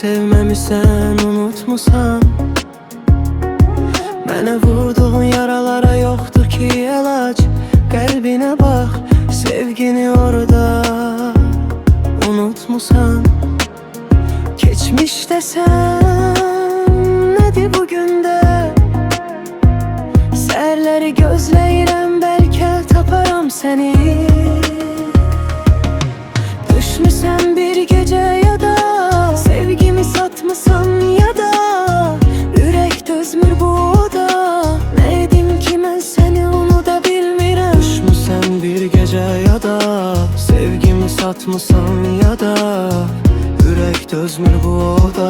sevməmisən, unutmusan? Mənə vurduğun yaralara yoxdur ki əlac. Qəlbinə bax, sevgini orada unutmusan? Keçmişdəsən, nədir bugündə? Səhərləri gözləyirəm, bəlkə taparam səni. Düşmüsən bir gecə ya da sevgimi satmısan ya da ürək dözmür bu oda. Nə edim ki mən səni unuda bilmirəm. Düşmüsən bir gecə ya da sevgimi satmısan ya da ürək dözmür bu oda.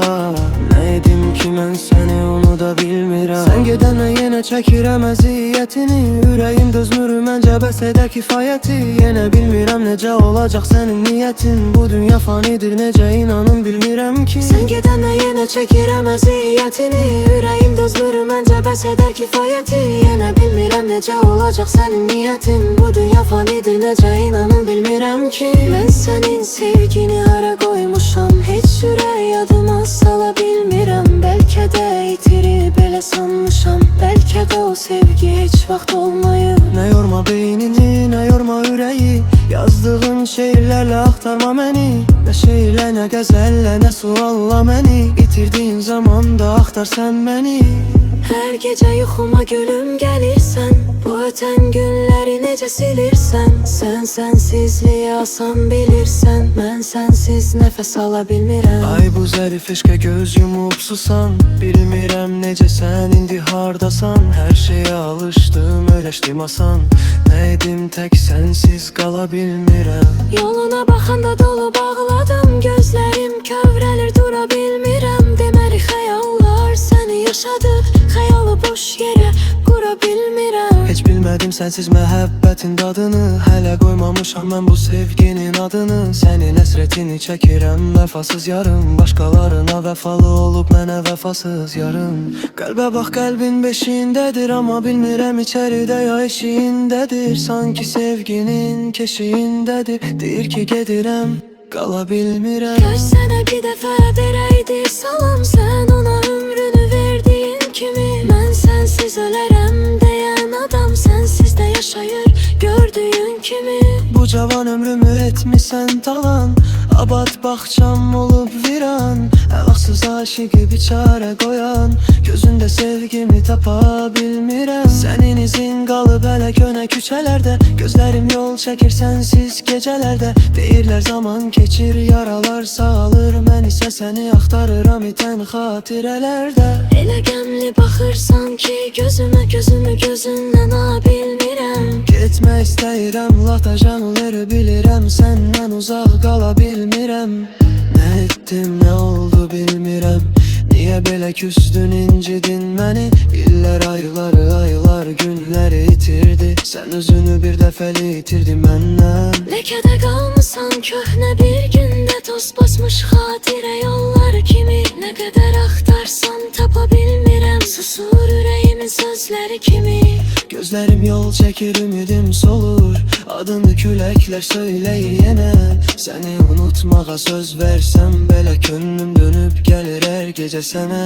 Nə edim ki mən səni unuda bilmirəm. Sən gedənə yenə çəkirəm əziyyətini. Ürəyim dözmür məncə bəs edə kifayəti. Yenə bilmirəm necə olacaq sənin niyyətin. Bu dünya fanidir, necə inanım bilmirəm ki. Sən gedənə yenə çəkirəm əziyyətini. Ürəyim dözmür məncə bəs edə kifayəti. Yenə bilmirəm necə olacaq sənin niyyətin. Bu dünya fanidir, necə inanım bilmirəm ki. Mən sənin sevgini hara qoymuşam, heç ürək yadıma sala bilmirəm. Bəlkə də itirib elə sanmışam, bəlkə də o sevgi heç vaxt olmayıb. Nə yorma beynini, nə yorma ürəyi. Yazdığın şeirlərlə axtarma məni. Nə şeirlə, nə qəzəllə, nə sualla məni. İtirdiyin zamanda axtar sən məni. Hər gecə yuxuma gülüm gəlirsən. Bu ötən günləri necə silirsən? Sən sənsizliyi asan bilirsən. Mən sənsiz nəfəs ala bilmirəm. Ay bu zərif eşqə göz yumub susan. Bilmirəm necə sən indi hardasan. Hər şeyə alışdım, öyrəşdim asan. Nə edim tək sənsiz qala bilmirəm. Yoluna baxanda dolu bağladım. Gözlərim kövrəlir, dura bilmirəm. Deməli xəyallar səni yaşadıb. Xəyalı boş yerə qura bilmirəm. Heç bilmədim sənsiz məhəbbətin dadını. Hələ qoymamışam mən bu sevginin adını. Sənin əsrətini çəkirəm vəfasız yarım. Başqalarına vəfalı olub mənə vəfasız yarım. Qəlbə bax, qəlbin beşiyindədir. Amma bilmirəm içəridə ya eşiyindədir. Sanki sevginin keşiyindədir. Deyir ki gedirəm, qala bilmirəm. Görsənə bir dəfə verəydi salam. Sən ona ömrünü verdiyin kimi. Mən sənsiz ölərəm deyən adam sənsiz də yaşayır gördüyün kimi. Bu cavan ömrümü etmisən talan. Abad bağçam olub viran. Əlaxsız aşıqı biçarə qoyan. Gözündə sevgimi tapa bilmirəm. Sənin izin qalıb hələ könə küçələrdə. Gözlərim yol çəkir sənsiz gecələrdə. Deyirlər zaman keçir, yaralar sağalır. Mən isə səni axtarıram itən xatirələrdə. Elə qəmli baxırsan ki gözümə, gözümü gözündən a bilmirəm. Getmək istəyirəm, latacanları bilirəm. Səndən uzaq qala bilmirəm. Nə etdim, nə oldu bilmirəm. Niyə belə küstün, incidin məni? İllər, ayları, aylar, günləri itirdi. Sən özünü bir dəfəli itirdin məndən. Ləkədə qalmısan köhnə bir gündə. Toz basmış xatirə yolları kimi. Nə qədər axtarsam tapa bilmirəm. Susur ürəyimin sözləri kimi. Gözlərim yol çəkir, ümidim solur. Adını küləklər söyləyir yenə. Səni unutmağa söz versəm belə könlüm dönüb gəlir hər gecə sənə.